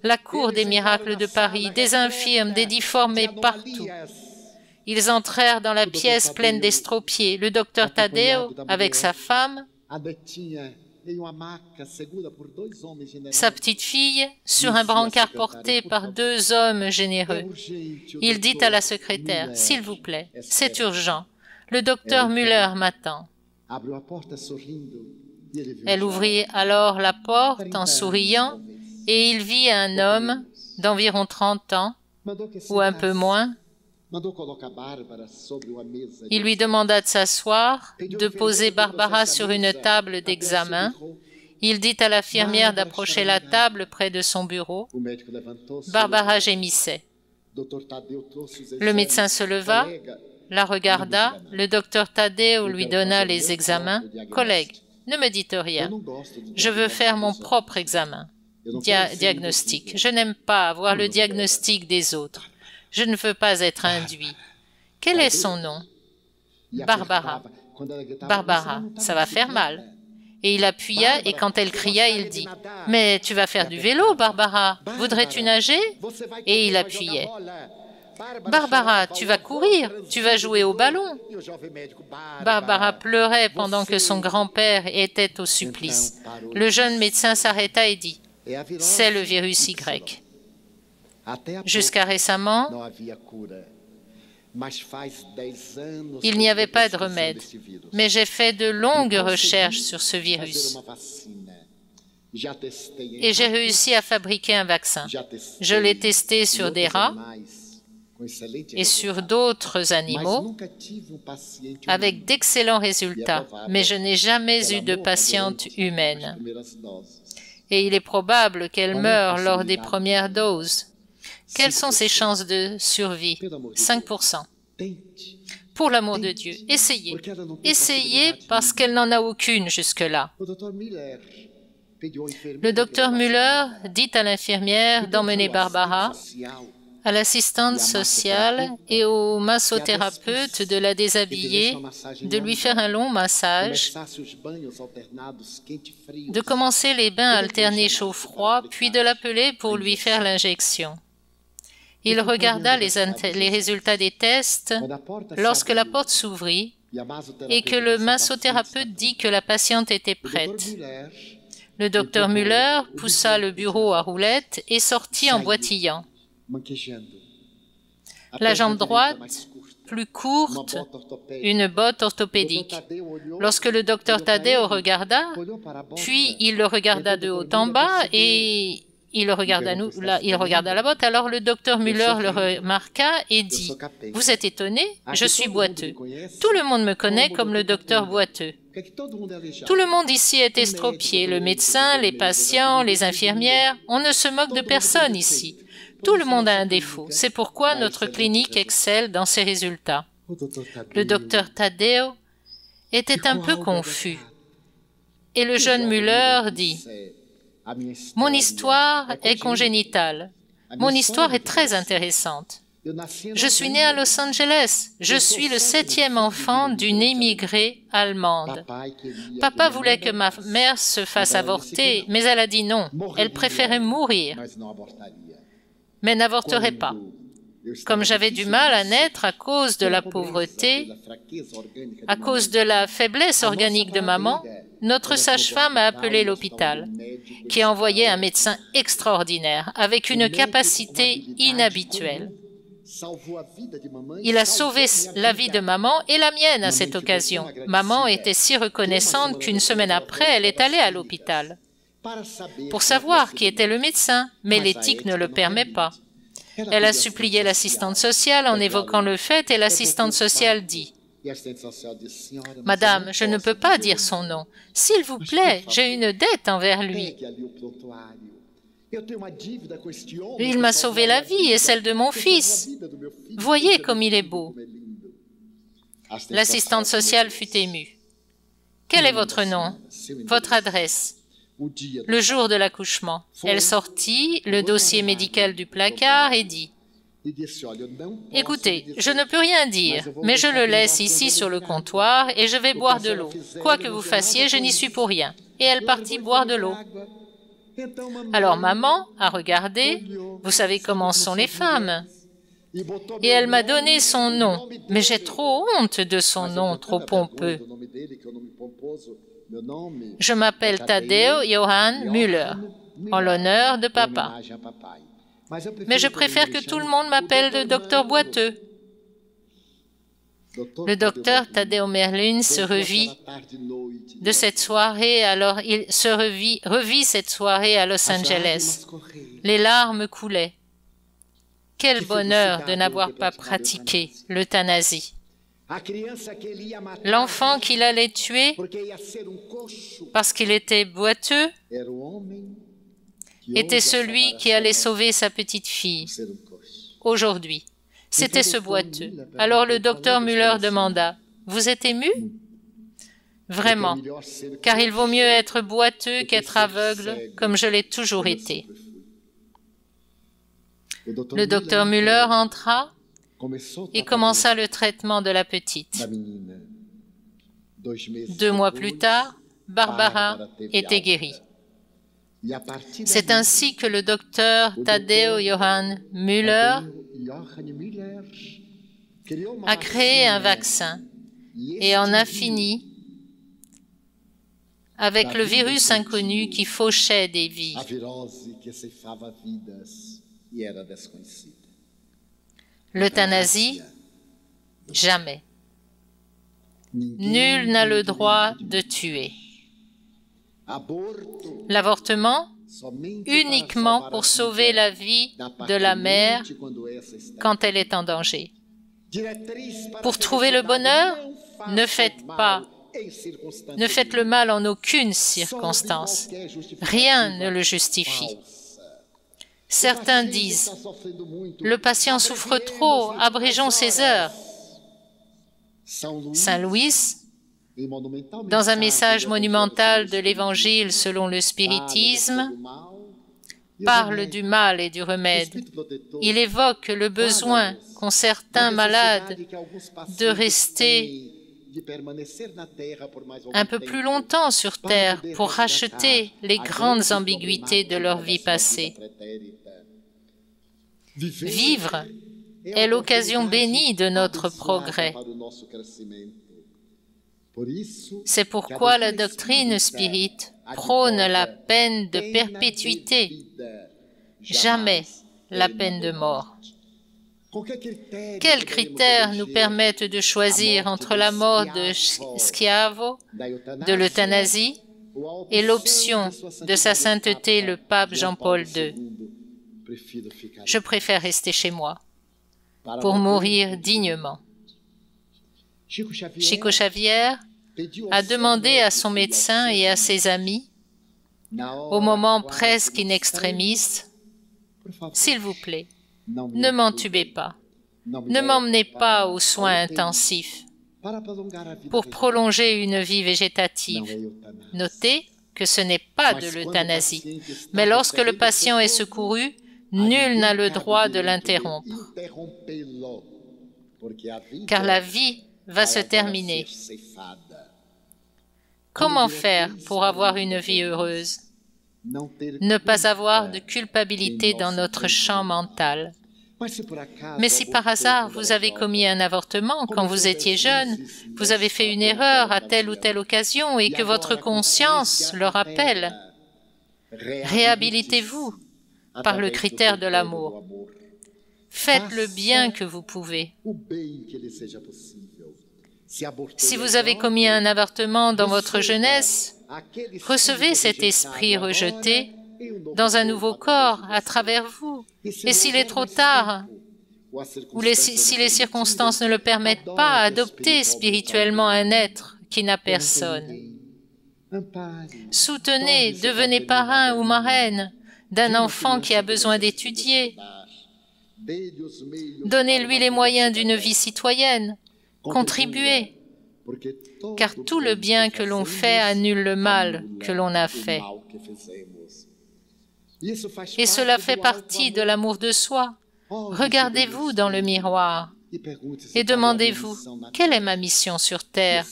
La cour des miracles de Paris, des infirmes, des difformés partout. Ils entrèrent dans la pièce pleine d'estropiés. Le docteur Taddeo, avec sa femme, sa petite fille, sur un brancard porté par 2 hommes généreux. Il dit à la secrétaire, « S'il vous plaît, c'est urgent. Le docteur Müller m'attend. » Elle ouvrit alors la porte en souriant et il vit un homme d'environ 30 ans ou un peu moins. Il lui demanda de s'asseoir, de poser Barbara sur une table d'examen. Il dit à l'infirmière d'approcher la table près de son bureau. Barbara gémissait. Le médecin se leva, la regarda. Le docteur Taddeo lui donna les examens. « Collègue, ne me dites rien. Je veux faire mon propre examen. Diagnostic. Je n'aime pas avoir le diagnostic des autres. Je ne veux pas être induit. Quel est son nom? Barbara. Barbara, ça va faire mal. » Et il appuya, et quand elle cria, il dit « Mais tu vas faire du vélo, Barbara. Voudrais-tu nager ?» Et il appuyait. « Barbara, tu vas courir, tu vas jouer au ballon. » Barbara pleurait pendant que son grand-père était au supplice. Le jeune médecin s'arrêta et dit « C'est le virus Y. » Jusqu'à récemment, il n'y avait pas de remède, mais j'ai fait de longues recherches sur ce virus. Et j'ai réussi à fabriquer un vaccin. Je l'ai testé sur des rats et sur d'autres animaux avec d'excellents résultats, mais je n'ai jamais eu de patiente humaine. Et il est probable qu'elle meure lors des premières doses. Quelles sont ses chances de survie? 5%. Pour l'amour de Dieu, essayez. Essayez parce qu'elle n'en a aucune jusque-là. Le docteur Müller dit à l'infirmière d'emmener Barbara, à l'assistante sociale et au massothérapeute de la déshabiller, de lui faire un long massage, de commencer les bains alternés chaud-froid, puis de l'appeler pour lui faire l'injection. Il regarda les résultats des tests lorsque la porte s'ouvrit et que le massothérapeute dit que la patiente était prête. Le docteur Müller poussa le bureau à roulettes et sortit en boitillant. La jambe droite, plus courte, une botte orthopédique. Lorsque le docteur Taddeo regarda, puis il le regarda de haut en bas et il regarda la botte. Alors le docteur Müller le remarqua et dit « Vous êtes étonné? Je suis boiteux. Tout le monde me connaît comme le docteur boiteux. Tout le monde ici est estropié, le médecin, les patients, les infirmières. On ne se moque de personne ici. Tout le monde a un défaut. C'est pourquoi notre clinique excelle dans ses résultats. » Le docteur Taddeo était un peu confus. Et le jeune Müller dit « Mon histoire est congénitale. Mon histoire est très intéressante. Je suis né à Los Angeles. Je suis le 7e enfant d'une émigrée allemande. Papa voulait que ma mère se fasse avorter, mais elle a dit non. Elle préférait mourir, mais n'avorterait pas. Comme j'avais du mal à naître à cause de la pauvreté, à cause de la faiblesse organique de maman, notre sage-femme a appelé l'hôpital, qui a envoyé un médecin extraordinaire, avec une capacité inhabituelle. Il a sauvé la vie de maman et la mienne à cette occasion. Maman était si reconnaissante qu'une semaine après, elle est allée à l'hôpital pour savoir qui était le médecin, mais l'éthique ne le permet pas. Elle a supplié l'assistante sociale en évoquant le fait et l'assistante sociale dit « Madame, je ne peux pas dire son nom. S'il vous plaît, j'ai une dette envers lui. Il m'a sauvé la vie et celle de mon fils. Voyez comme il est beau. » L'assistante sociale fut émue. « Quel est votre nom? Votre adresse? » Le jour de l'accouchement, elle sortit le dossier médical du placard et dit « Écoutez, je ne peux rien dire, mais je le laisse ici sur le comptoir et je vais boire de l'eau. Quoi que vous fassiez, je n'y suis pour rien. » Et elle partit boire de l'eau. Alors maman a regardé, vous savez comment sont les femmes. Et elle m'a donné son nom, mais j'ai trop honte de son nom trop pompeux. Je m'appelle Taddeo Johann Müller, en l'honneur de papa. Mais je préfère que tout le monde m'appelle le docteur Boiteux. Le docteur Tadeo Merlin se revit de cette soirée, alors il se revit cette soirée à Los Angeles. Les larmes coulaient. Quel bonheur de n'avoir pas pratiqué l'euthanasie. L'enfant qu'il allait tuer parce qu'il était boiteux était celui qui allait sauver sa petite fille. Aujourd'hui, c'était ce boiteux. Alors le docteur Müller demanda, « Vous êtes ému ?»« Vraiment, car il vaut mieux être boiteux qu'être aveugle, comme je l'ai toujours été. » Le docteur Müller entra et commença le traitement de la petite. 2 mois plus tard, Barbara était guérie. C'est ainsi que le docteur Tadeo Johann Müller a créé un vaccin et en a fini avec le virus inconnu qui fauchait des vies. L'euthanasie, jamais. Nul n'a le droit de tuer. L'avortement, uniquement pour sauver la vie de la mère quand elle est en danger. Pour trouver le bonheur, ne faites le mal en aucune circonstance. Rien ne le justifie. Certains disent, le patient souffre trop, abrégeons ses heures. Saint Louis, dans un message monumental de l'Évangile selon le spiritisme, parle du mal et du remède. Il évoque le besoin qu'ont certains malades de rester un peu plus longtemps sur terre pour racheter les grandes ambiguïtés de leur vie passée. Vivre est l'occasion bénie de notre progrès. C'est pourquoi la doctrine spirite prône la peine de perpétuité, jamais la peine de mort. Quels critères nous permettent de choisir entre la mort de Schiavo, de l'euthanasie, et l'option de sa sainteté le pape Jean-Paul II? Je préfère rester chez moi pour mourir dignement. Chico Xavier a demandé à son médecin et à ses amis, au moment presque in extremis, « S'il vous plaît, ne m'entubez pas, ne m'emmenez pas aux soins intensifs pour prolonger une vie végétative. » Notez que ce n'est pas de l'euthanasie, mais lorsque le patient est secouru, nul n'a le droit de l'interrompre, car la vie va se terminer. Comment faire pour avoir une vie heureuse? Ne pas avoir de culpabilité dans notre champ mental. Mais si par hasard vous avez commis un avortement quand vous étiez jeune, vous avez fait une erreur à telle ou telle occasion et que votre conscience le rappelle, réhabilitez-vous par le critère de l'amour. Faites le bien que vous pouvez. Si vous avez commis un avortement dans votre jeunesse, recevez cet esprit rejeté dans un nouveau corps à travers vous. Et s'il est trop tard, ou si les circonstances ne le permettent pas, adoptez spirituellement un être qui n'a personne. Soutenez, devenez parrain ou marraine d'un enfant qui a besoin d'étudier. Donnez-lui les moyens d'une vie citoyenne. Contribuez, car tout le bien que l'on fait annule le mal que l'on a fait. Et cela fait partie de l'amour de soi. Regardez-vous dans le miroir et demandez-vous, quelle est ma mission sur terre?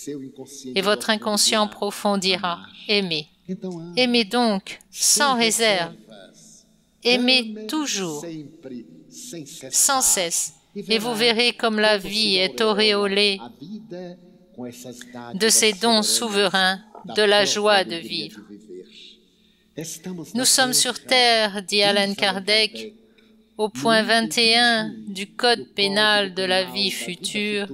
Et votre inconscient profond dira, aimez. Aimez donc, sans réserve. Aimez toujours, sans cesse. Et vous verrez comme la vie est auréolée de ces dons souverains, de la joie de vivre. Nous sommes sur terre, dit Allan Kardec, au point 21 du Code pénal de la vie future,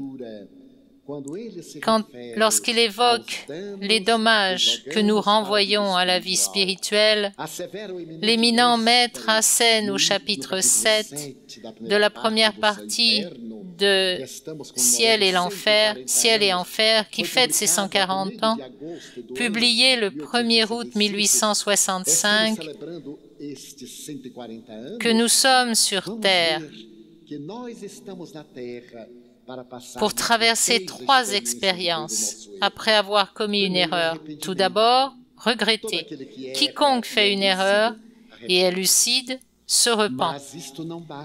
lorsqu'il évoque les dommages que nous renvoyons à la vie spirituelle, l'éminent maître enseigne au chapitre 7 de la première partie de Ciel et Enfer, qui fête ses 140 ans, publié le 1er août 1865, que nous sommes sur Terre pour traverser 3 expériences après avoir commis une erreur. Tout d'abord, regretter. Quiconque fait une erreur et est lucide se repent.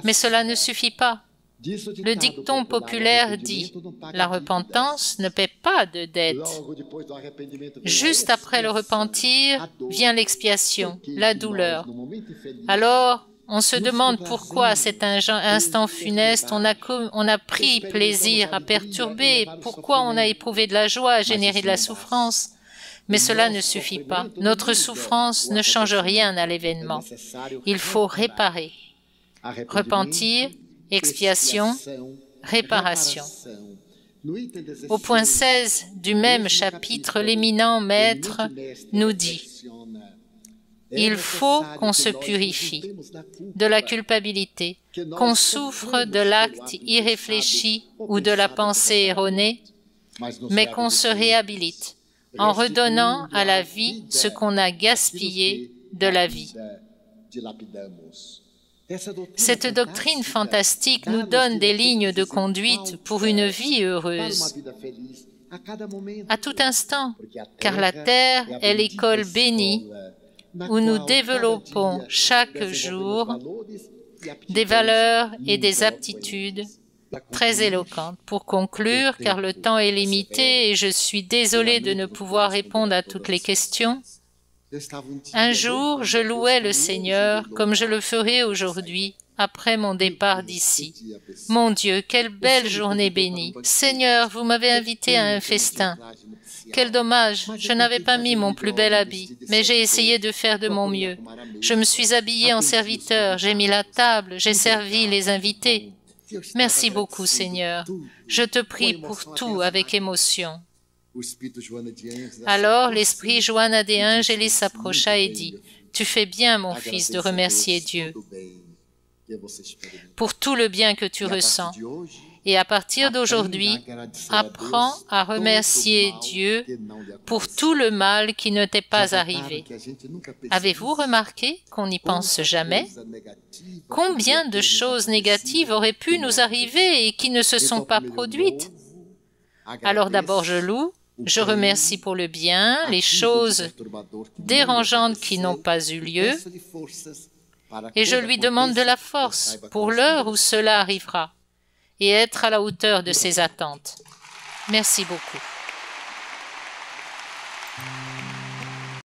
Mais cela ne suffit pas. Le dicton populaire dit « La repentance ne paie pas de dette ». Juste après le repentir vient l'expiation, la douleur. Alors, on se demande pourquoi à cet instant funeste on a pris plaisir à perturber, pourquoi on a éprouvé de la joie à générer de la souffrance. Mais cela ne suffit pas. Notre souffrance ne change rien à l'événement. Il faut réparer. Repentir, expiation, réparation. Au point 16 du même chapitre, l'éminent maître nous dit « Il faut qu'on se purifie de la culpabilité, qu'on souffre de l'acte irréfléchi ou de la pensée erronée, mais qu'on se réhabilite en redonnant à la vie ce qu'on a gaspillé de la vie. » Cette doctrine fantastique nous donne des lignes de conduite pour une vie heureuse, à tout instant, car la terre est l'école bénie où nous développons chaque jour des valeurs et des aptitudes très éloquentes. Pour conclure, car le temps est limité et je suis désolée de ne pouvoir répondre à toutes les questions, un jour, je louais le Seigneur comme je le ferai aujourd'hui, après mon départ d'ici. Mon Dieu, quelle belle journée bénie! Seigneur, vous m'avez invité à un festin. Quel dommage, je n'avais pas mis mon plus bel habit, mais j'ai essayé de faire de mon mieux. Je me suis habillé en serviteur, j'ai mis la table, j'ai servi les invités. Merci beaucoup, Seigneur. Je te prie pour tout avec émotion. Alors l'esprit Johanna de Angelis s'approcha et dit, « Tu fais bien, mon fils, de remercier Dieu pour tout le bien que tu ressens. Et à partir d'aujourd'hui, apprends à remercier Dieu pour tout le mal qui ne t'est pas arrivé. Avez-vous remarqué qu'on n'y pense jamais? Combien de choses négatives auraient pu nous arriver et qui ne se sont pas produites? Alors d'abord je loue, je remercie pour le bien, les choses dérangeantes qui n'ont pas eu lieu, et je lui demande de la force pour l'heure où cela arrivera, et être à la hauteur de ses attentes. Merci beaucoup.